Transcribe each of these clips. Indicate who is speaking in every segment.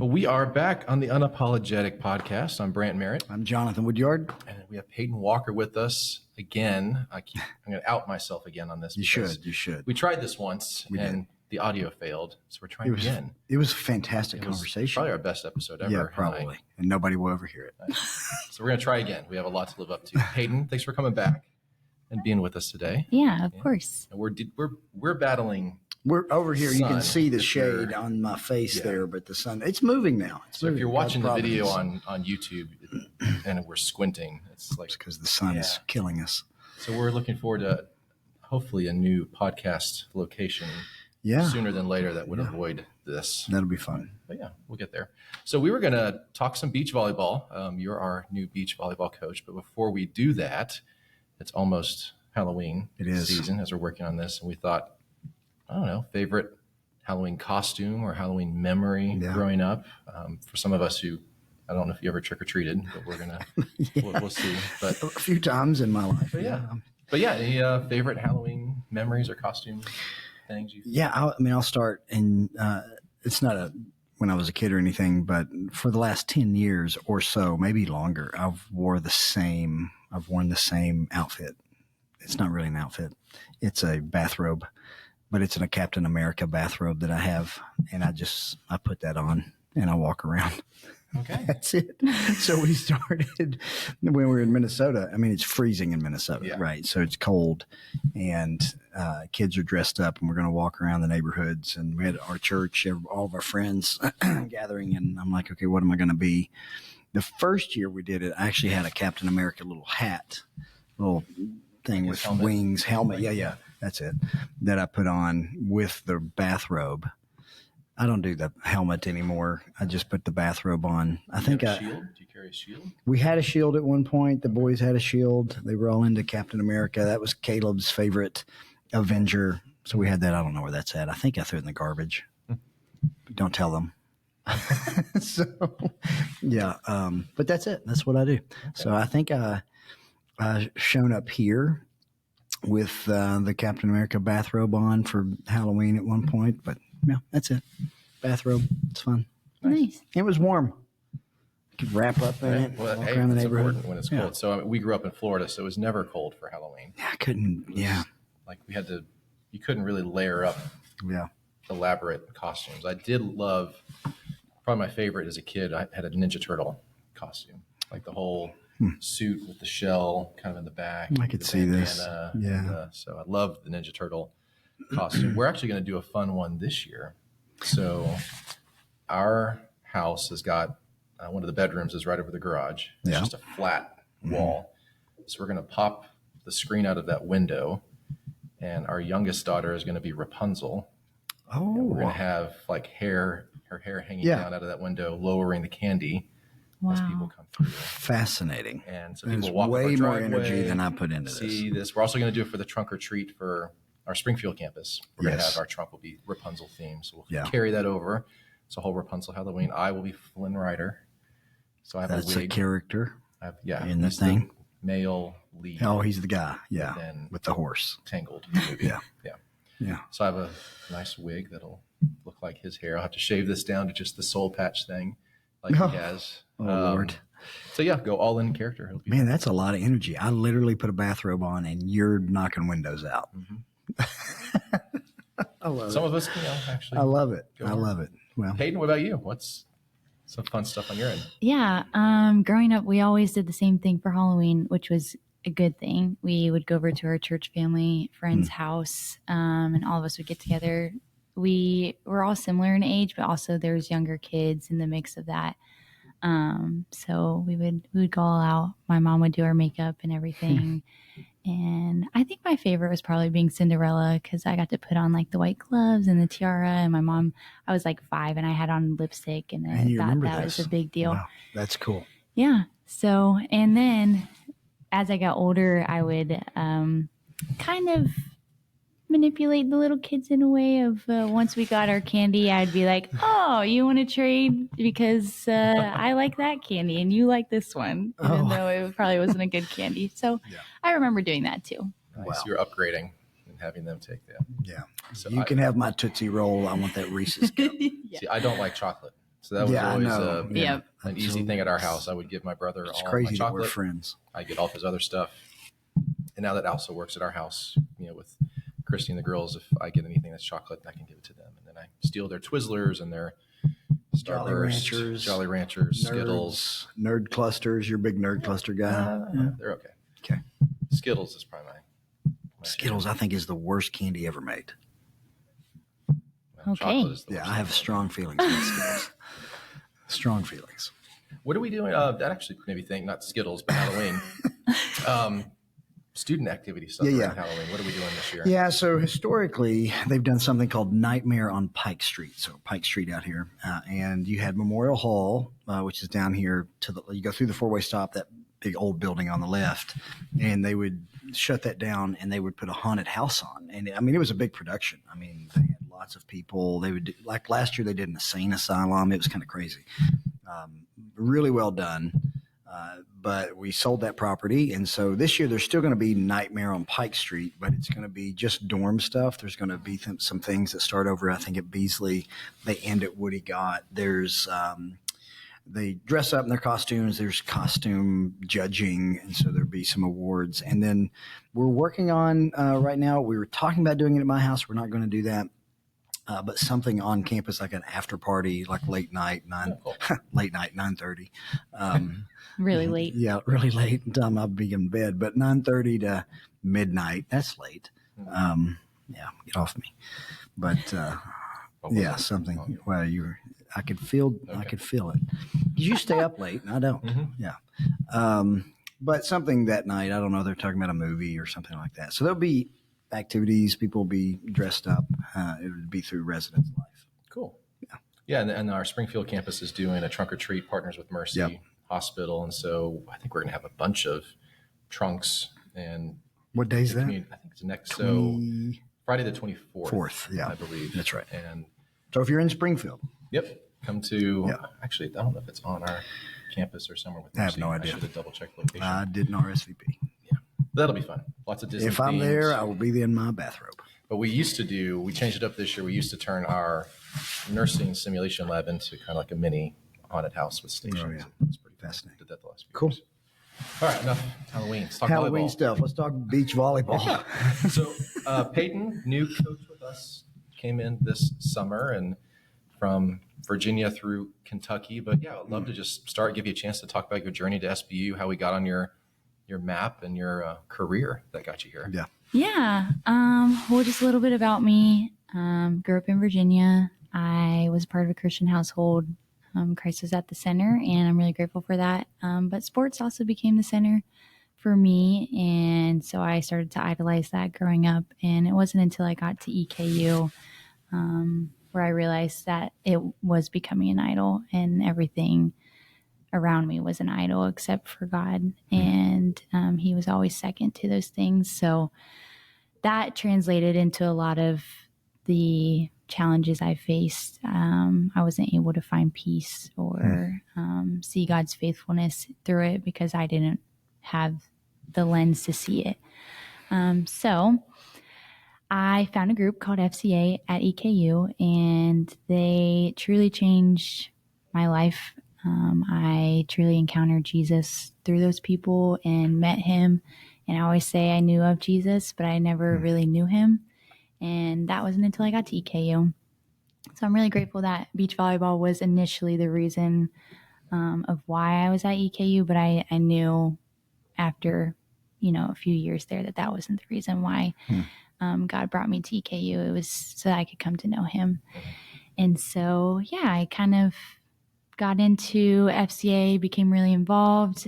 Speaker 1: Well, we are back on the Unapologetic Podcast. I'm Brandt Merritt.
Speaker 2: I'm Jonathon, Woodyard.
Speaker 1: And we have Paityn Walker with us again. I'm going to out myself again on this.
Speaker 2: You should.
Speaker 1: We tried this once and the audio failed, so we're trying again.
Speaker 2: It was a fantastic conversation.
Speaker 1: Probably our best episode ever.
Speaker 2: Yeah, probably. And nobody will ever hear it.
Speaker 1: So we're going to try again. We have a lot to live up to. Paityn, thanks for coming back and being with us today.
Speaker 3: Yeah, of course.
Speaker 1: And we're battling.
Speaker 2: We're over here.
Speaker 1: Sun.
Speaker 2: You can see the shade on my face there, but the sun, it's moving now.
Speaker 1: So if you're watching the video on YouTube and we're squinting, it's like
Speaker 2: because the sun is killing us.
Speaker 1: So we're looking forward to hopefully a new podcast location sooner than later that would avoid this.
Speaker 2: That'll be fun.
Speaker 1: But yeah, we'll get there. So we were going to talk some beach volleyball. You're our new beach volleyball coach. But before we do that, it's almost Halloween season as we're working on this. And we thought, I don't know, favorite Halloween costume or Halloween memory growing up. For some of us who, I don't know if you ever trick-or-treated, but we're going to, we'll see. But
Speaker 2: a few times in my life.
Speaker 1: But any favorite Halloween memories or costume things?
Speaker 2: I'll start. And it's not when I was a kid or anything, but for the last 10 years or so, maybe longer, I've worn the same outfit. It's not really an outfit. It's a bathrobe. But it's in a Captain America bathrobe that I have, and I put that on and I walk around.
Speaker 1: Okay.
Speaker 2: That's it. So we started when we were in Minnesota. I mean, it's freezing in Minnesota, right? So it's cold, and kids are dressed up, and we're going to walk around the neighborhoods. And we had our church, all of our friends gathering, and I'm like, okay, what am I going to be? The first year we did it, I actually had a Captain America little hat, little thing with wings, helmet. Yeah. That's it. That I put on with the bathrobe. I don't do the helmet anymore. I just put the bathrobe on.
Speaker 1: Shield? Do you carry a shield?
Speaker 2: We had a shield at one point. The boys had a shield. They were all into Captain America. That was Caleb's favorite Avenger. So we had that. I don't know where that's at. I think I threw it in the garbage. Don't tell them. But that's it. That's what I do. Okay. So I think I shown up here with the Captain America bathrobe on for Halloween at one point. But, that's it. Bathrobe. It's fun.
Speaker 3: Nice.
Speaker 2: It was warm. You could wrap up in it, walk around the neighborhood.
Speaker 1: When it's cold. So we grew up in Florida, so it was never cold for Halloween.
Speaker 2: I couldn't,
Speaker 1: Like you couldn't really layer up elaborate costumes. I did love, probably my favorite as a kid, I had a Ninja Turtle costume. Like the whole suit with the shell kind of in the back.
Speaker 2: I could see this.
Speaker 1: So I love the Ninja Turtle costume. We're actually going to do a fun one this year. So our house has got one of the bedrooms is right over the garage. It's just a flat wall. So we're going to pop the screen out of that window, and our youngest daughter is going to be Rapunzel.
Speaker 2: Oh,
Speaker 1: and we're going to have like her hair hanging down out of that window, lowering the candy. As people come through.
Speaker 2: Fascinating.
Speaker 1: And so people walk
Speaker 2: way
Speaker 1: up our
Speaker 2: more
Speaker 1: driveway,
Speaker 2: energy than I put into
Speaker 1: this. We're also going to do it for the trunk or treat for our Springfield campus. We're going to have our trunk will be Rapunzel themed. So we'll carry that over. It's a whole Rapunzel Halloween. I will be Flynn Rider. So I have
Speaker 2: That's
Speaker 1: a wig.
Speaker 2: A character in the
Speaker 1: he's
Speaker 2: thing.
Speaker 1: The male lead.
Speaker 2: Oh, he's the guy. Yeah. With the horse.
Speaker 1: Tangled movie. Yeah. So I have a nice wig that'll look like his hair. I'll have to shave this down to just the soul patch thing. Like he has.
Speaker 2: Oh, Lord.
Speaker 1: So, go all in character.
Speaker 2: Man, that's a lot of energy. I literally put a bathrobe on, and you're knocking windows out.
Speaker 1: Mm-hmm.
Speaker 2: I love
Speaker 1: Some of us, actually.
Speaker 2: I love it. Love it. Well,
Speaker 1: Paityn, what about you? What's some fun stuff on your end?
Speaker 3: Yeah. Growing up, we always did the same thing for Halloween, which was a good thing. We would go over to our church family friend's house, and all of us would get together. We were all similar in age, but also there's younger kids in the mix of that. So we would go all out. My mom would do our makeup and everything. And I think my favorite was probably being Cinderella, because I got to put on like the white gloves and the tiara. And my mom, I was like 5 and I had on lipstick, and I thought that was a big deal.
Speaker 2: Wow, that's cool.
Speaker 3: Yeah. So, and then as I got older, I would kind of manipulate the little kids in a way of once we got our candy, I'd be like, oh, you want to trade because I like that candy and you like this one, even though it probably wasn't a good candy. So I remember doing that too.
Speaker 1: Nice. Wow. You're upgrading and having them take that.
Speaker 2: Yeah. So you can have my Tootsie Roll. I want that Reese's cup.
Speaker 1: See, I don't like chocolate. So that was always
Speaker 3: Yep.
Speaker 1: an easy thing at our house. I would give my brother
Speaker 2: It's
Speaker 1: all
Speaker 2: crazy
Speaker 1: my
Speaker 2: that
Speaker 1: chocolate.
Speaker 2: we're friends.
Speaker 1: I get all of his other stuff. And now that also works at our house, with Christy and the girls, if I get anything that's chocolate, I can give it to them. And then I steal their Twizzlers and their Starburst, Jolly Ranchers, Skittles.
Speaker 2: Nerd clusters. You're a big nerd cluster guy.
Speaker 1: They're okay.
Speaker 2: Okay.
Speaker 1: Skittles is probably my
Speaker 2: Skittles, I think, is the worst candy ever made.
Speaker 3: Okay.
Speaker 1: Chocolate is the
Speaker 2: Yeah,
Speaker 1: worst
Speaker 2: I have
Speaker 1: thing.
Speaker 2: strong feelings about Skittles. Strong feelings.
Speaker 1: What are we doing? That actually made me think, not Skittles, but Halloween. Student activity stuff around Halloween. What are we doing this year?
Speaker 2: Yeah, so historically, they've done something called Nightmare on Pike Street. So Pike Street out here. And you had Memorial Hall, which is down here. You go through the four-way stop, that big old building on the left, and they would shut that down and they would put a haunted house on. And I mean, it was a big production. I mean, they had lots of people. They would do, like last year, they did an insane asylum. It was kind of crazy. Really well done. But we sold that property. And so this year there's still going to be Nightmare on Pike Street, but it's going to be just dorm stuff. There's going to be some things that start over, I think, at Beasley. They end at Woodyard. There's, they dress up in their costumes. There's costume judging. And so there'll be some awards. And then we're working on, right now, we were talking about doing it at my house. We're not going to do that. But something on campus, like an after party, like late night, 9:30.
Speaker 3: Really late.
Speaker 2: Yeah, really late. I'll be in bed, but 9:30 to midnight. That's late. Yeah, get off me. But something. Well, I could feel it. You stay up late, and I don't.
Speaker 1: Mm-hmm.
Speaker 2: Yeah. But something that night, I don't know. They're talking about a movie or something like that. So there'll be activities. People will be dressed up. It would be through residence life.
Speaker 1: Cool. Yeah, and our Springfield campus is doing a trunk or treat, Partners with Mercy Hospital, and so I think we're going to have a bunch of trunks. And
Speaker 2: what day is that?
Speaker 1: I think it's next. So Friday the 24th.
Speaker 2: Yeah,
Speaker 1: I believe
Speaker 2: that's right.
Speaker 1: And
Speaker 2: so if you're in Springfield,
Speaker 1: come to. Actually, I don't know if it's on our campus or somewhere with Mercy.
Speaker 2: I have no idea.
Speaker 1: I should have double checked location.
Speaker 2: I didn't RSVP.
Speaker 1: That'll be fun. Lots of Disney
Speaker 2: If I'm
Speaker 1: themes.
Speaker 2: there, I will be in my bathrobe.
Speaker 1: But we changed it up this year. We used to turn our nursing simulation lab into kind of like a mini haunted house with stations.
Speaker 2: Oh, yeah.
Speaker 1: It was pretty
Speaker 2: fascinating.
Speaker 1: Did that the last few
Speaker 2: Cool.
Speaker 1: years. All right, enough Halloween. Let's talk
Speaker 2: Halloween
Speaker 1: volleyball.
Speaker 2: stuff. Let's talk beach volleyball.
Speaker 1: So Paityn, new coach with us, came in this summer and from Virginia through Kentucky. But yeah, I'd love to just give you a chance to talk about your journey to SBU, how we got on your map and your career that got you here.
Speaker 3: Yeah. Well, just a little bit about me. Grew up in Virginia. I was part of a Christian household. Christ was at the center, and I'm really grateful for that. But sports also became the center for me, and so I started to idolize that growing up. And it wasn't until I got to EKU where I realized that it was becoming an idol, and everything around me was an idol except for God. And he was always second to those things. So that translated into a lot of the challenges I faced. I wasn't able to find peace or see God's faithfulness through it because I didn't have the lens to see it. So I found a group called FCA at EKU, and they truly changed my life. I truly encountered Jesus through those people and met him. And I always say I knew of Jesus, but I never really knew him. And that wasn't until I got to EKU. So I'm really grateful that beach volleyball was initially the reason of why I was at EKU. But I knew after, a few years there that wasn't the reason why God brought me to EKU. It was so that I could come to know him. And so, I kind of got into FCA, became really involved.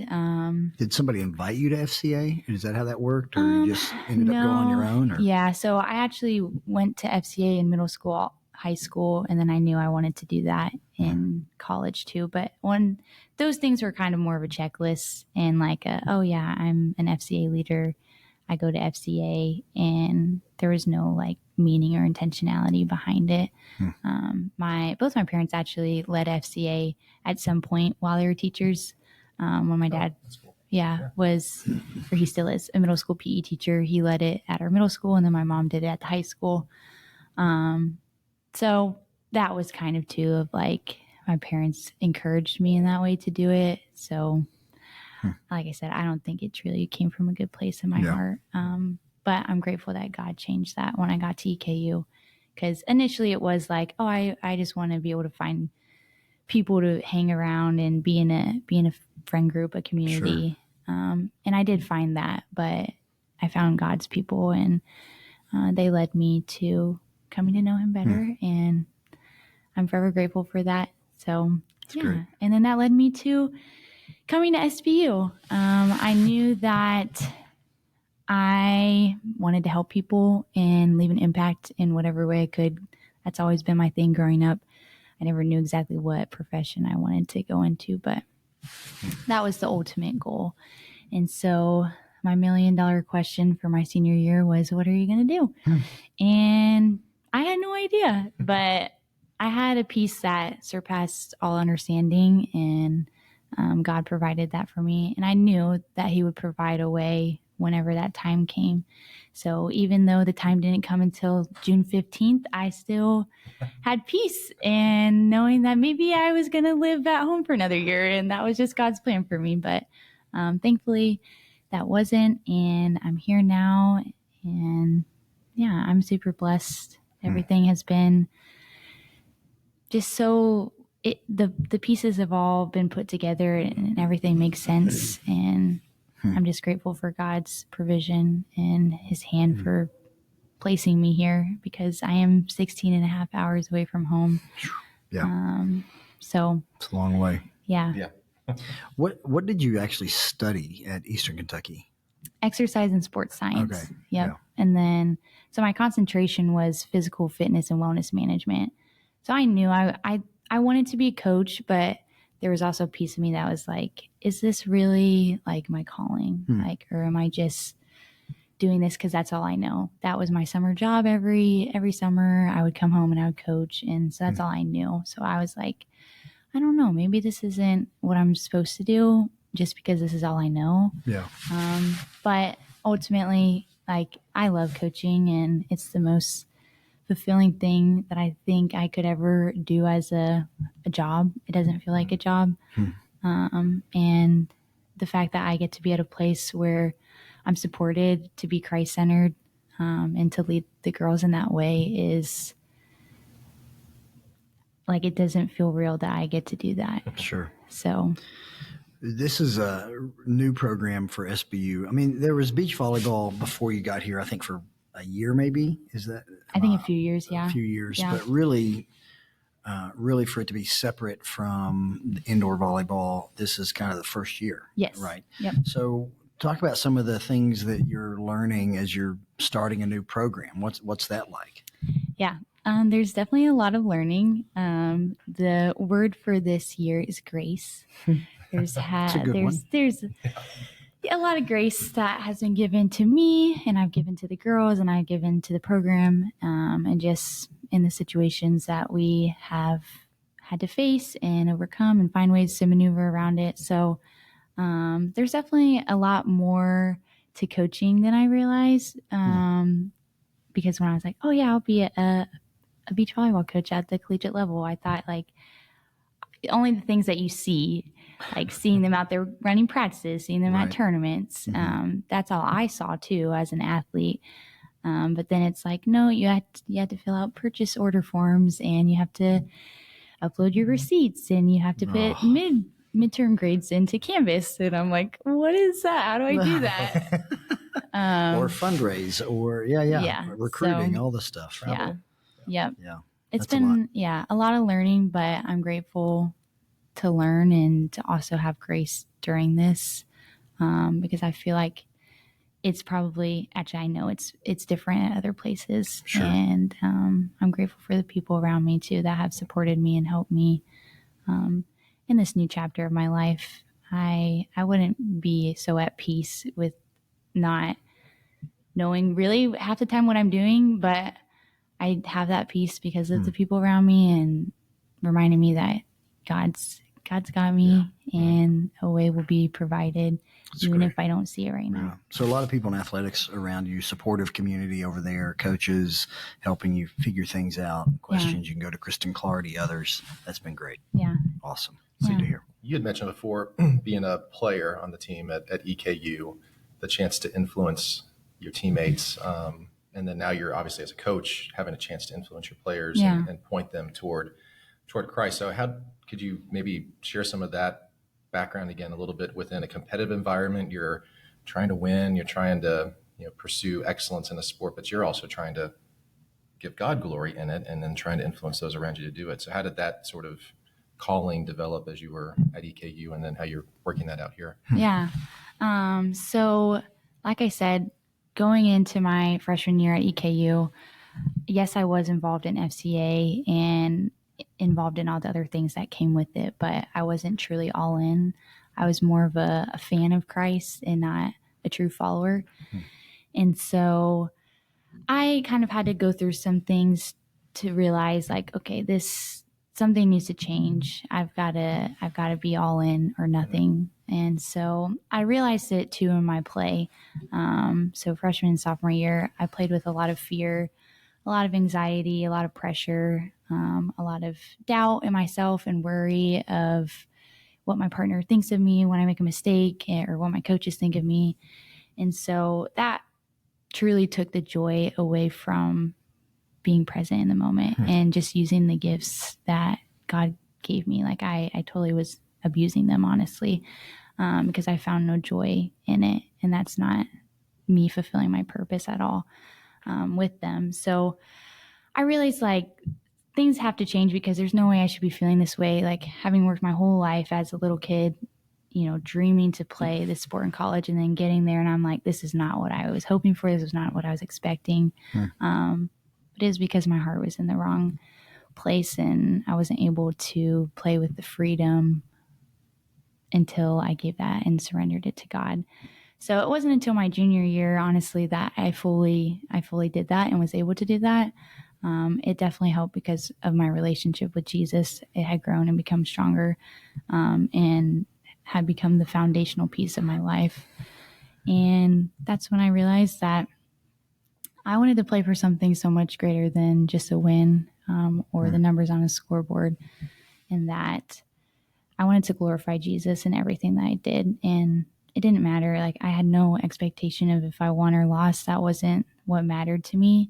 Speaker 2: Did somebody invite you to FCA? Is that how that worked? Or you just ended up going on your own? Or?
Speaker 3: Yeah, so I actually went to FCA in middle school, high school, and then I knew I wanted to do that in college too. But those things were kind of more of a checklist and like, I'm an FCA leader. I go to FCA, and there was no meaning or intentionality behind it. Both my parents actually led FCA at some point while they were teachers. When my dad, he still is a middle school PE teacher. He led it at our middle school, and then my mom did it at the high school. So that was kind of too of my parents encouraged me in that way to do it. So like I said, I don't think it truly came from a good place in my heart. But I'm grateful that God changed that when I got to EKU, because initially it was like, oh, I just want to be able to find people to hang around and be in a friend group, a community. And I did find that, but I found God's people, and they led me to coming to know him better. And I'm forever grateful for that. So
Speaker 2: great.
Speaker 3: And then that led me to coming to SBU. I knew that I wanted to help people and leave an impact in whatever way I could. That's always been my thing growing up. I never knew exactly what profession I wanted to go into, but that was the ultimate goal. And so my $1 million question for my senior year was, what are you going to do? And I had no idea, but I had a peace that surpassed all understanding, and God provided that for me. And I knew that he would provide a way whenever that time came. So even though the time didn't come until June 15th, I still had peace and knowing that maybe I was going to live at home for another year, and that was just God's plan for me. But thankfully that wasn't, and I'm here now, and yeah, I'm super blessed. Everything has been just so the pieces have all been put together, and everything makes sense. And I'm just grateful for God's provision and his hand for placing me here, because I am 16 and a half hours away from home.
Speaker 2: Yeah.
Speaker 3: So
Speaker 2: It's a long way.
Speaker 3: yeah.
Speaker 2: What did you actually study at Eastern Kentucky?
Speaker 3: Exercise and sports science.
Speaker 2: Okay.
Speaker 3: Yep.
Speaker 2: Yeah.
Speaker 3: And then, so my concentration was physical fitness and wellness management. So I knew I wanted to be a coach, but there was also a piece of me that was like, is this really like my calling? Like, or am I just doing this because that's all I know? That was my summer job. Every summer I would come home and I would coach. And so that's all I knew. So I was like, I don't know, maybe this isn't what I'm supposed to do just because this is all I know.
Speaker 2: Yeah.
Speaker 3: But ultimately, like, I love coaching, and it's the most fulfilling thing that I think I could ever do as a job. It doesn't feel like a job. And the fact that I get to be at a place where I'm supported, to be Christ-centered, and to lead the girls in that way is like, it doesn't feel real that I get to do that.
Speaker 2: Sure.
Speaker 3: So
Speaker 2: this is a new program for SBU. I mean, there was beach volleyball before you got here, I think for a year, maybe. Is that?
Speaker 3: I think a few years. Yeah.
Speaker 2: A few years,
Speaker 3: Yeah.
Speaker 2: but really for it to be separate from the indoor volleyball, this is kind of the first year.
Speaker 3: Yes.
Speaker 2: Right.
Speaker 3: Yep.
Speaker 2: So talk about some of the things that you're learning as you're starting a new program. What's that like?
Speaker 3: Yeah. There's definitely a lot of learning. The word for this year is grace. There's a lot of grace that has been given to me, and I've given to the girls, and I've given to the program, and just in the situations that we have had to face and overcome and find ways to maneuver around it. So there's definitely a lot more to coaching than I realized, because when I was like, oh yeah, I'll be a beach volleyball coach at the collegiate level, I thought like only the things that you see, like seeing them out there running practices, seeing them at tournaments. That's all I saw too as an athlete. But then it's like, no, you have to fill out purchase order forms, and you have to upload your receipts, and you have to put midterm grades into Canvas. And I'm like, what is that? How do I do that?
Speaker 2: Or fundraise, or recruiting, all the stuff.
Speaker 3: Yeah. Yep.
Speaker 2: Yeah.
Speaker 3: It's been a lot of learning, but I'm grateful to learn and to also have grace during this, because I feel like it's probably, actually I know it's different at other places.
Speaker 2: Sure.
Speaker 3: And I'm grateful for the people around me too that have supported me and helped me in this new chapter of my life. I wouldn't be so at peace with not knowing really half the time what I'm doing, but I have that peace because of the people around me and reminding me that God's God's got me, and a way will be provided, even if I don't see it right now.
Speaker 2: Yeah. So a lot of people in athletics around you, supportive community over there, coaches helping you figure things out, questions. You can go to Kristen Clardy, others. That's been great.
Speaker 3: Yeah.
Speaker 2: Awesome. Good to hear.
Speaker 1: You had mentioned before being a player on the team at EKU, the chance to influence your teammates. And then now you're obviously as a coach having a chance to influence your players and point them toward Christ. So how could you maybe share some of that background again a little bit within a competitive environment? You're trying to win, you're trying to pursue excellence in a sport, but you're also trying to give God glory in it and then trying to influence those around you to do it. So how did that sort of calling develop as you were at EKU, and then how you're working that out here?
Speaker 3: Yeah. So like I said, going into my freshman year at EKU, yes, I was involved in FCA and involved in all the other things that came with it, but I wasn't truly all in. I was more of a fan of Christ and not a true follower. And so I kind of had to go through some things to realize, like, okay, something needs to change. I've got to be all in or nothing. And so I realized it too in my play. So freshman and sophomore year, I played with a lot of fear, a lot of anxiety, a lot of pressure, a lot of doubt in myself and worry of what my partner thinks of me when I make a mistake, or what my coaches think of me. And so that truly took the joy away from being present in the moment and just using the gifts that God gave me. Like I totally was abusing them, honestly, because I found no joy in it. And that's not me fulfilling my purpose at all with them. So I realized, like, things have to change, because there's no way I should be feeling this way. Like, having worked my whole life as a little kid, dreaming to play this sport in college, and then getting there and I'm like, this is not what I was hoping for. This is not what I was expecting. But it is because my heart was in the wrong place, and I wasn't able to play with the freedom until I gave that and surrendered it to God. So it wasn't until my junior year, honestly, that I fully did that and was able to do that. It definitely helped because of my relationship with Jesus. It had grown and become stronger, and had become the foundational piece of my life. And that's when I realized that I wanted to play for something so much greater than just a win, or the numbers on a scoreboard, and that I wanted to glorify Jesus in everything that I did. And it didn't matter. Like, I had no expectation of if I won or lost. That wasn't what mattered to me.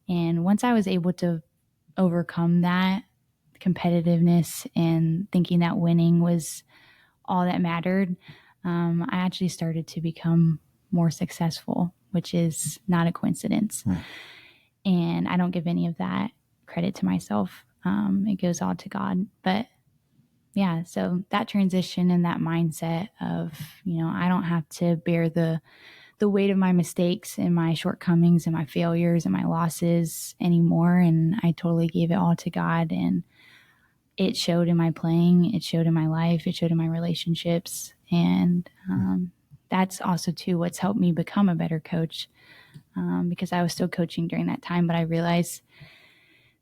Speaker 3: And once I was able to overcome that competitiveness and thinking that winning was all that mattered, I actually started to become more successful, which is not a coincidence. And I don't give any of that credit to myself. It goes all to God. But yeah, so that transition and that mindset of, I don't have to bear the weight of my mistakes and my shortcomings and my failures and my losses anymore. And I totally gave it all to God. And it showed in my playing, it showed in my life, it showed in my relationships. And that's also too what's helped me become a better coach, because I was still coaching during that time, but I realized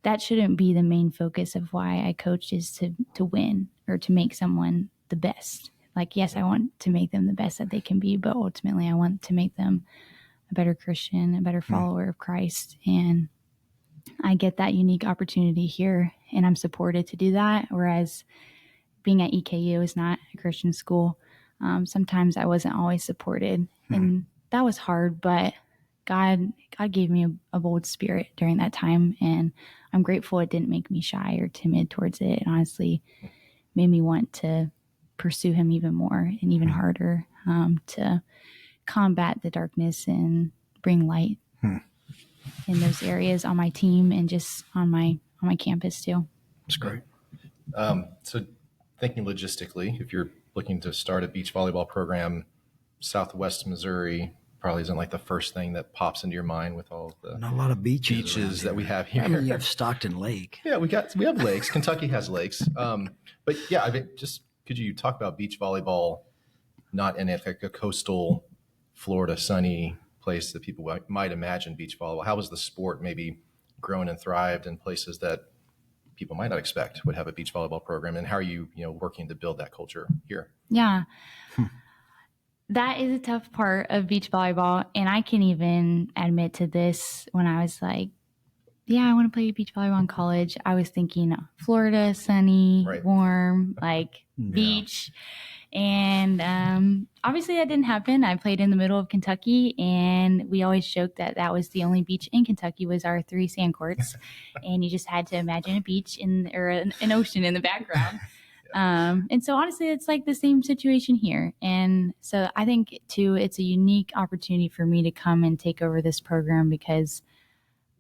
Speaker 3: that shouldn't be the main focus of why I coached, is to win or to make someone the best. Like, yes, I want to make them the best that they can be, but ultimately I want to make them a better Christian, a better follower of Christ. And I get that unique opportunity here, and I'm supported to do that. Whereas being at EKU is not a Christian school. Sometimes I wasn't always supported, and that was hard, but God gave me a bold spirit during that time. And I'm grateful it didn't make me shy or timid towards it. It honestly made me want to pursue him even more and even harder, to combat the darkness and bring light in those areas on my team and just on my campus too.
Speaker 2: That's great.
Speaker 1: So thinking logistically, if you're looking to start a beach volleyball program, Southwest Missouri probably isn't like the first thing that pops into your mind with all the
Speaker 2: Not a lot of beaches
Speaker 1: that we have here.
Speaker 2: I mean, you have Stockton Lake.
Speaker 1: Yeah, we have lakes. Kentucky has lakes. But yeah, I mean, just could you talk about beach volleyball, not in like a coastal Florida sunny place that people might imagine beach volleyball? How was the sport maybe grown and thrived in places that people might not expect would have a beach volleyball program, and how are you, working to build that culture here?
Speaker 3: Yeah. That is a tough part of beach volleyball. And I can even admit to this. When I was like, yeah, I want to play beach volleyball in college, I was thinking Florida, sunny, warm, beach. And obviously that didn't happen. I played in the middle of Kentucky, and we always joked that was the only beach in Kentucky was our 3 sand courts. And you just had to imagine a beach or an ocean in the background. And so honestly, it's like the same situation here. And so I think too, it's a unique opportunity for me to come and take over this program because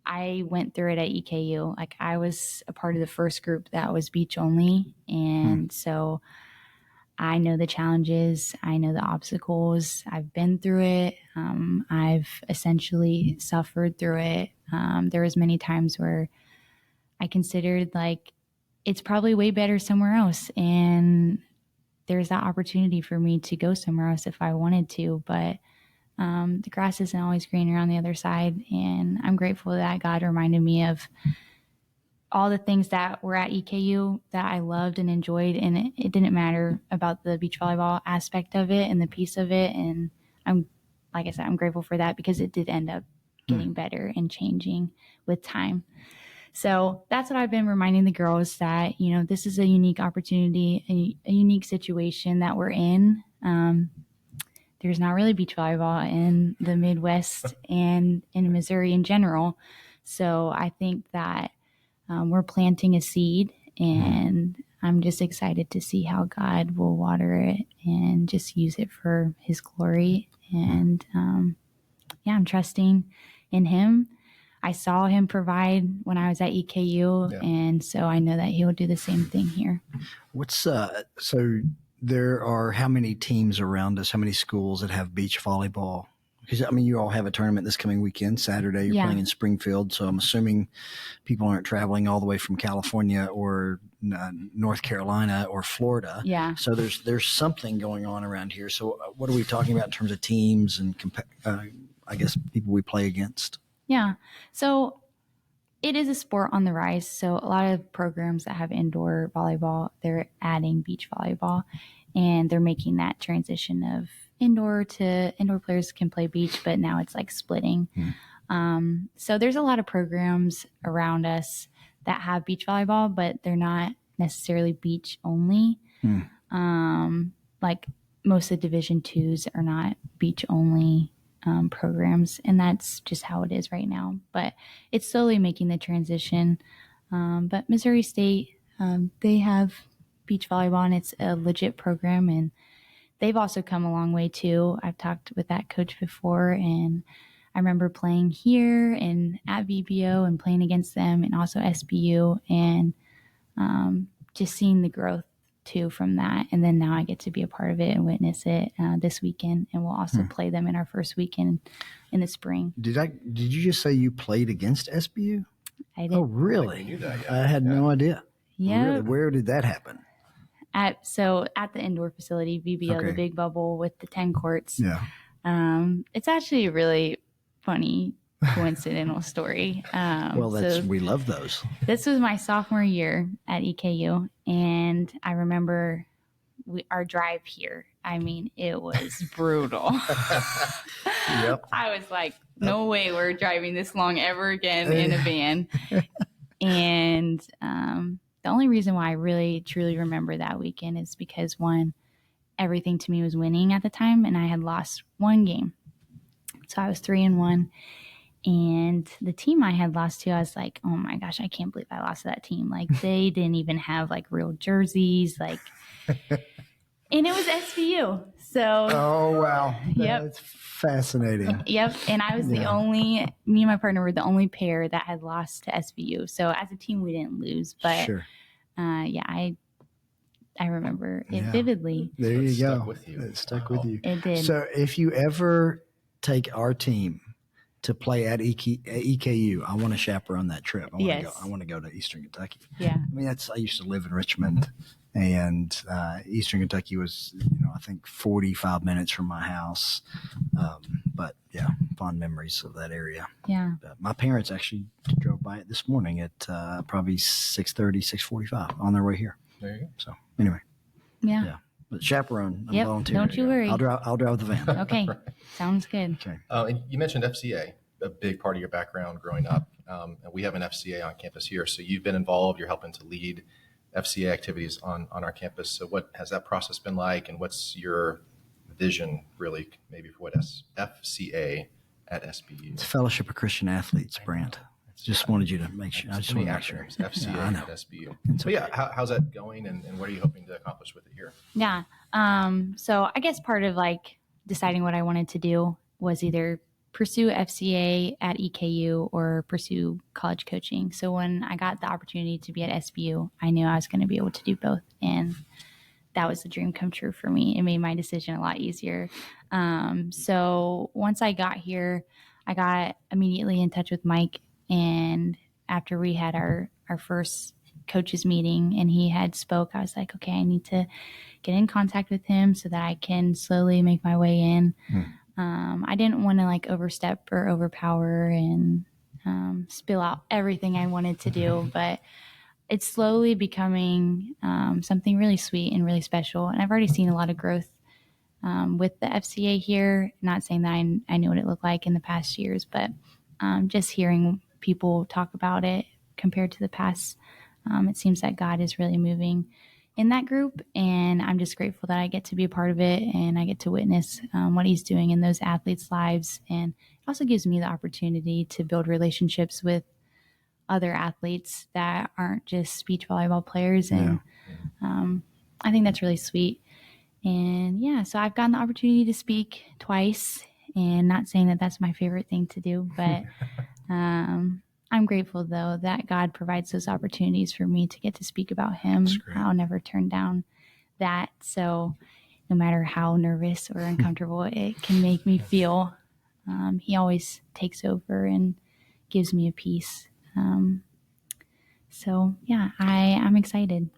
Speaker 3: I went through it at EKU. Like, I was a part of the first group that was beach only. And so I know the challenges, I know the obstacles, I've been through it. I've essentially suffered through it. There was many times where I considered it's probably way better somewhere else. And there's that opportunity for me to go somewhere else if I wanted to. But the grass isn't always greener on the other side. And I'm grateful that God reminded me of all the things that were at EKU that I loved and enjoyed. And it didn't matter about the beach volleyball aspect of it and the piece of it. And like I said, I'm grateful for that because it did end up getting better and changing with time. So that's what I've been reminding the girls, that, this is a unique opportunity, a unique situation that we're in. There's not really beach volleyball in the Midwest and in Missouri in general. So I think that we're planting a seed, and I'm just excited to see how God will water it and just use it for his glory. And I'm trusting in him. I saw him provide when I was at EKU, and so I know that he will do the same thing here.
Speaker 2: So there are how many teams around us, how many schools that have beach volleyball? Because, you all have a tournament this coming weekend, Saturday. You're playing in Springfield, so I'm assuming people aren't traveling all the way from California or North Carolina or Florida.
Speaker 3: Yeah.
Speaker 2: So there's something going on around here. So what are we talking about in terms of teams and, I guess, people we play against?
Speaker 3: Yeah. So it is a sport on the rise. So a lot of programs that have indoor volleyball, they're adding beach volleyball, and they're making that transition of indoor players can play beach, but now it's splitting. So there's a lot of programs around us that have beach volleyball, but they're not necessarily beach only. Most of the Division IIs are not beach only programs, and that's just how it is right now. But it's slowly making the transition. But Missouri State, they have beach volleyball, and it's a legit program, and they've also come a long way too. I've talked with that coach before, and I remember playing here and at VBO and playing against them, and also SBU, and just seeing the growth too from that. And then now I get to be a part of it and witness it this weekend, and we'll also play them in our first weekend in the spring.
Speaker 2: Did you just say you played against SBU?
Speaker 3: I did.
Speaker 2: Oh, really?
Speaker 1: I knew that,
Speaker 2: I had no idea.
Speaker 3: Yeah.
Speaker 2: Really? Where did that happen?
Speaker 3: At the indoor facility, VBO, the big bubble with the 10 courts.
Speaker 2: Yeah.
Speaker 3: It's actually a really funny coincidental story.
Speaker 2: We love those.
Speaker 3: This was my sophomore year at EKU, and I remember our drive here. It was brutal.
Speaker 2: Yep.
Speaker 3: I was like, no way we're driving this long ever again in a van. And the only reason why I really, truly remember that weekend is because, one, everything to me was winning at the time, and I had lost one game. So I was 3-1. And the team I had lost to, I was like, oh my gosh, I can't believe I lost to that team. They didn't even have real jerseys. And it was SBU. So.
Speaker 2: Oh, wow.
Speaker 3: Yep.
Speaker 2: That's fascinating.
Speaker 3: Yep. And I was me and my partner were the only pair that had lost to SBU. So as a team, we didn't lose. But
Speaker 2: sure.
Speaker 3: I remember it vividly.
Speaker 2: There you go.
Speaker 1: Stuck with you.
Speaker 2: It stuck with you.
Speaker 3: It did.
Speaker 2: So if you ever take our team to play at EKU, I want to chaperone that trip. I want to go to Eastern Kentucky.
Speaker 3: Yeah.
Speaker 2: I used to live in Richmond, and Eastern Kentucky was, I think 45 minutes from my house. But yeah, fond memories of that area.
Speaker 3: Yeah.
Speaker 2: But my parents actually drove by it this morning at probably 6:30, 6:45 on their way here.
Speaker 1: There you go.
Speaker 2: So anyway,
Speaker 3: Yeah.
Speaker 2: But chaperone, I'm
Speaker 3: Yep,
Speaker 2: volunteering.
Speaker 3: don't you worry.
Speaker 2: I'll drive the van.
Speaker 3: Okay.
Speaker 1: Right.
Speaker 3: Sounds good.
Speaker 2: Okay.
Speaker 1: And you mentioned FCA, a big part of your background growing up. And we have an FCA on campus here. So you've been involved. You're helping to lead FCA activities on our campus. So what has that process been like? And what's your vision, really, maybe for what FCA at SBU?
Speaker 2: It's Fellowship of Christian Athletes, Brandt. Just wanted you to make sure. I just want to make sure.
Speaker 1: FCA
Speaker 2: I know.
Speaker 1: at SBU.
Speaker 2: It's
Speaker 1: But
Speaker 2: okay.
Speaker 1: yeah, how's that going, and what are you hoping to accomplish with it here?
Speaker 3: Yeah. So I guess part of like deciding what I wanted to do was either pursue FCA at EKU or pursue college coaching. So when I got the opportunity to be at SBU, I knew I was going to be able to do both. And that was the dream come true for me. It made my decision a lot easier. So once I got here, I got immediately in touch with Mike. And after we had our first coaches meeting and he had spoke, I was like, okay, I need to get in contact with him so that I can slowly make my way in. I didn't want to like overstep or overpower and spill out everything I wanted to do, but it's slowly becoming something really sweet and really special. And I've already seen a lot of growth with the FCA here. Not saying that I knew what it looked like in the past years, but just hearing people talk about it compared to the past, it seems that God is really moving in that group. And I'm just grateful that I get to be a part of it and I get to witness what he's doing in those athletes' lives. And it also gives me the opportunity to build relationships with other athletes that aren't just beach volleyball players. And I think that's really sweet. And yeah, so I've gotten the opportunity to speak twice, and not saying that that's my favorite thing to do, but I'm grateful though that God provides those opportunities for me to get to speak about him. I'll never turn down that. So no matter how nervous or uncomfortable it can make me feel, he always takes over and gives me a peace. So yeah, I'm excited.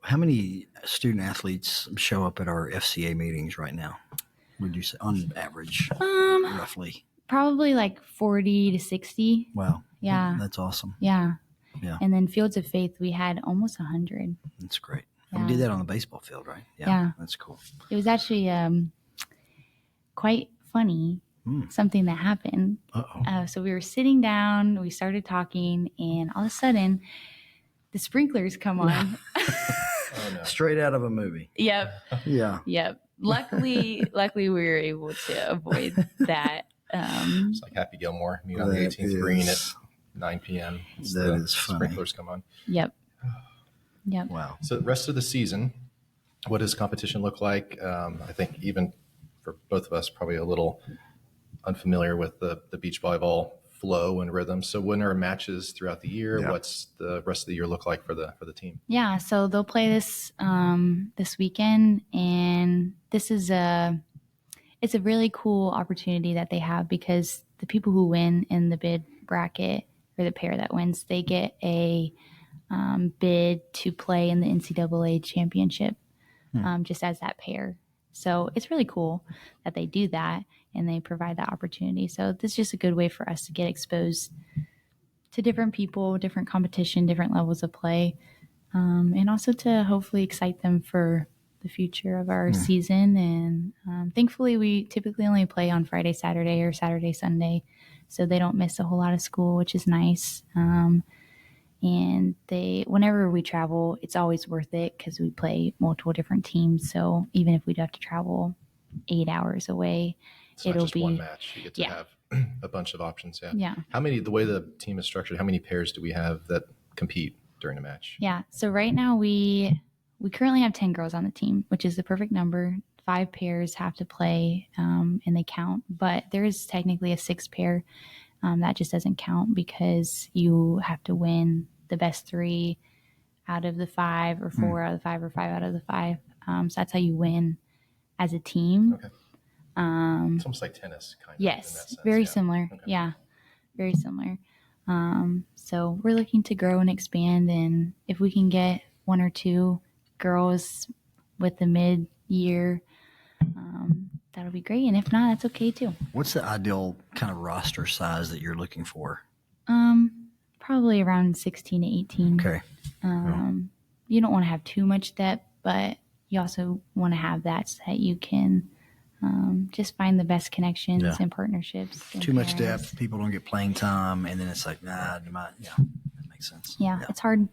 Speaker 2: How many student athletes show up at our FCA meetings right now? Would you say on average, roughly?
Speaker 3: Probably like 40 to 60.
Speaker 2: Wow.
Speaker 3: Yeah.
Speaker 2: That's awesome.
Speaker 3: Yeah.
Speaker 2: Yeah.
Speaker 3: And then Fields of Faith, we had almost 100.
Speaker 2: That's great.
Speaker 3: Yeah.
Speaker 2: We did that on the baseball field, right?
Speaker 3: Yeah.
Speaker 2: That's cool.
Speaker 3: It was actually quite funny, something that happened. So we were sitting down, we started talking, and all of a sudden, the sprinklers come on.
Speaker 1: Oh, no.
Speaker 2: Straight out of a movie.
Speaker 3: Yep.
Speaker 2: Yeah.
Speaker 3: Yep. Luckily, we were able to avoid that.
Speaker 1: It's like Happy Gilmore, meet on the 18th green at 9 p.m.
Speaker 2: That is funny.
Speaker 1: Sprinklers come on.
Speaker 3: Yep.
Speaker 2: Wow.
Speaker 1: So the rest of the season, what does competition look like? I think even for both of us, probably a little unfamiliar with the beach volleyball flow and rhythm. So when are matches throughout the year?
Speaker 2: Yeah.
Speaker 1: What's the rest of the year look like for the team?
Speaker 3: Yeah. So they'll play this this weekend, and this is it's a really cool opportunity that they have because the people who win in the bid bracket, or the pair that wins, they get a bid to play in the NCAA championship just as that pair. So it's really cool that they do that and they provide that opportunity. So this is just a good way for us to get exposed to different people, different competition, different levels of play, and also to hopefully excite them for the future of our season. And thankfully, we typically only play on Friday, Saturday, or Saturday, Sunday, so they don't miss a whole lot of school, which is nice. And whenever we travel, it's always worth it because we play multiple different teams. So even if we do have to travel 8 hours away,
Speaker 1: It's not
Speaker 3: it'll
Speaker 1: just
Speaker 3: be
Speaker 1: one match. You get to have a bunch of options. Yeah.
Speaker 3: Yeah.
Speaker 1: How many, the way the team is structured, how many pairs do we have that compete during a match?
Speaker 3: Yeah. So right now we currently have 10 girls on the team, which is the perfect number. 5 pairs have to play and they count, but there is technically a 6th pair that just doesn't count because you have to win the best 3 out of the 5 or 4 out of the 5 or 5 out of the 5. So that's how you win as a team.
Speaker 1: Okay. It's almost like tennis, kind of.
Speaker 3: Yes,
Speaker 1: in that sense.
Speaker 3: very
Speaker 1: Yeah.
Speaker 3: similar.
Speaker 1: Okay.
Speaker 3: Yeah, very similar. So we're looking to grow and expand, and if we can get 1 or 2 girls with the mid-year, that'll be great. And if not, that's okay too.
Speaker 2: What's the ideal kind of roster size that you're looking for?
Speaker 3: probably around 16 to 18.
Speaker 2: Okay.
Speaker 3: You don't want to have too much depth, but you also want to have that so that you can just find the best connections and partnerships. And
Speaker 2: too much depth, people don't get playing time, and then it's like, that makes sense.
Speaker 3: Yeah, it's hard.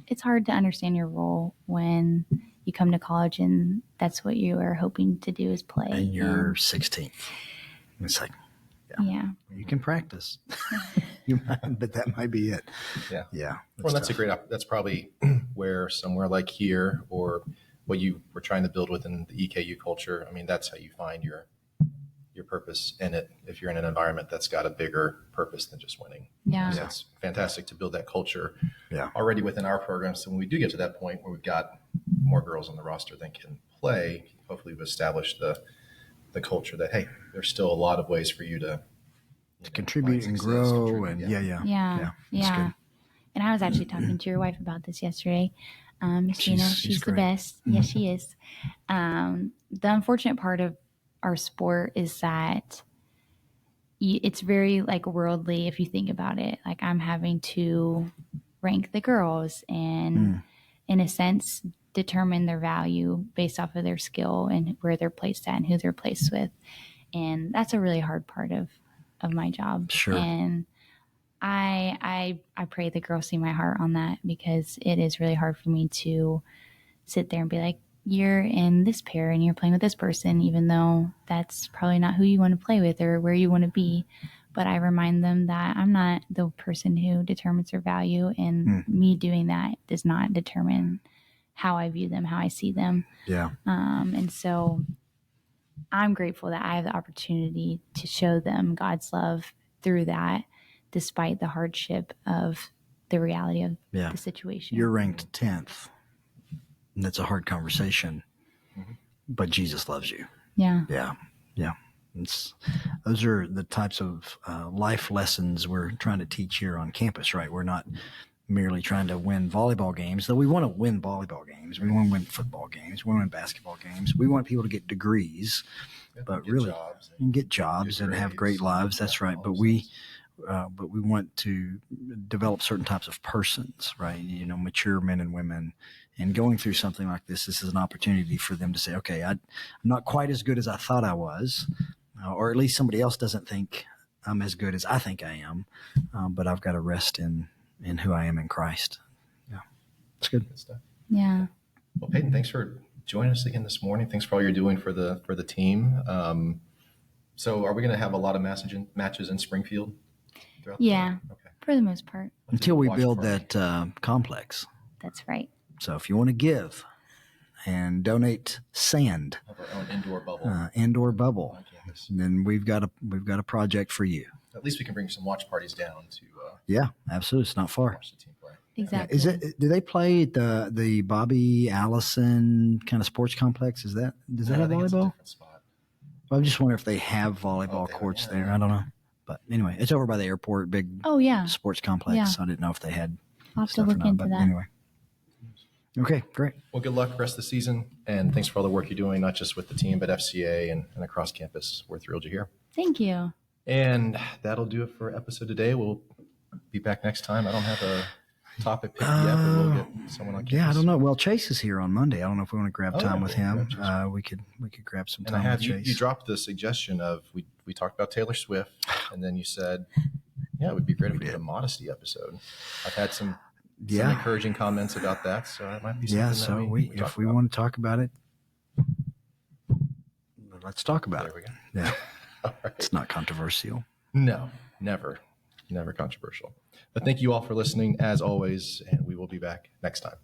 Speaker 3: It's hard to understand your role when you come to college and that's what you are hoping to do is play.
Speaker 2: And you're 16. It's like, you can practice. But that might be it.
Speaker 1: Yeah.
Speaker 2: Yeah.
Speaker 1: Well, that's probably where somewhere like here or what you were trying to build within the EKU culture. I mean, that's how you find your purpose in it. If you're in an environment that's got a bigger purpose than just winning.
Speaker 3: Yeah.
Speaker 1: It's fantastic to build that culture
Speaker 2: already
Speaker 1: within our program. So when we do get to that point where we've got more girls on the roster than can play, hopefully we've established the culture that, hey, there's still a lot of ways for you to
Speaker 2: contribute and grow. And
Speaker 3: yeah. And I was actually talking to your wife about this yesterday. She's the best. Mm-hmm. Yes, she is. The unfortunate part of our sport is that it's very like worldly if you think about it. Like I'm having to rank the girls and in a sense determine their value based off of their skill and where they're placed at and who they're placed with. And that's a really hard part of my job.
Speaker 2: Sure.
Speaker 3: And I pray the girls see my heart on that because it is really hard for me to sit there and be like, you're in this pair and you're playing with this person, even though that's probably not who you want to play with or where you want to be. But I remind them that I'm not the person who determines their value, and me doing that does not determine how I view them, how I see them.
Speaker 2: Yeah.
Speaker 3: And so I'm grateful that I have the opportunity to show them God's love through that, despite the hardship of the reality of the situation.
Speaker 2: You're ranked 10th. And that's a hard conversation, but Jesus loves you.
Speaker 3: Yeah.
Speaker 2: Yeah. Yeah. Those are the types of life lessons we're trying to teach here on campus, right? We're not merely trying to win volleyball games, though we want to win volleyball games. We want to win football games. We want to win basketball games. We want people to get degrees, but really get jobs and have great lives. That's right. But we want to develop certain types of persons, right? Mature men and women. And going through something like this is an opportunity for them to say, okay, I'm not quite as good as I thought I was, or at least somebody else doesn't think I'm as good as I think I am, but I've got to rest in who I am in Christ. Yeah, it's good
Speaker 1: stuff.
Speaker 3: Yeah.
Speaker 1: Well, Paityn, thanks for joining us again this morning. Thanks for all you're doing for the team. So are we going to have a lot of matches in Springfield?
Speaker 3: Yeah, for the most part.
Speaker 2: Until we build that complex.
Speaker 3: That's right.
Speaker 2: So if you want to give and donate sand,
Speaker 1: have our own indoor bubble,
Speaker 2: then we've got a project for you.
Speaker 1: At least we can bring some watch parties down to.
Speaker 2: Yeah, absolutely. It's not far.
Speaker 1: Watch the team play.
Speaker 3: Exactly.
Speaker 2: Yeah. Do they play at the Bobby Allison kind of sports complex? Does that have volleyball?
Speaker 1: It's a different spot.
Speaker 2: Well, I'm just wondering if they have volleyball courts there. I don't know. But anyway, it's over by the airport, big sports complex.
Speaker 3: Yeah.
Speaker 2: So I didn't know if they had
Speaker 3: I'll have to
Speaker 2: stuff
Speaker 3: look
Speaker 2: or not.
Speaker 3: into
Speaker 2: But
Speaker 3: that.
Speaker 2: anyway. Okay, great.
Speaker 1: Well, good luck rest of the season, and thanks for all the work you're doing, not just with the team, but FCA and across campus. We're thrilled you're here.
Speaker 3: Thank you.
Speaker 1: And that'll do it for episode today. We'll be back next time. I don't have a topic picked yet, but we'll get someone on campus.
Speaker 2: Yeah, I don't know. Well, Chase is here on Monday. I don't know if we want to grab time with him. We could grab some time with Chase.
Speaker 1: You dropped the suggestion of we talked about Taylor Swift, and then you said, it would be great if we did a modesty episode. I've had some encouraging comments about that, so it might be something.
Speaker 2: Yeah, so if we want to talk about it, let's talk about it.
Speaker 1: There we go.
Speaker 2: Yeah,
Speaker 1: right.
Speaker 2: It's not controversial.
Speaker 1: No, never controversial. But thank you all for listening, as always, and we will be back next time.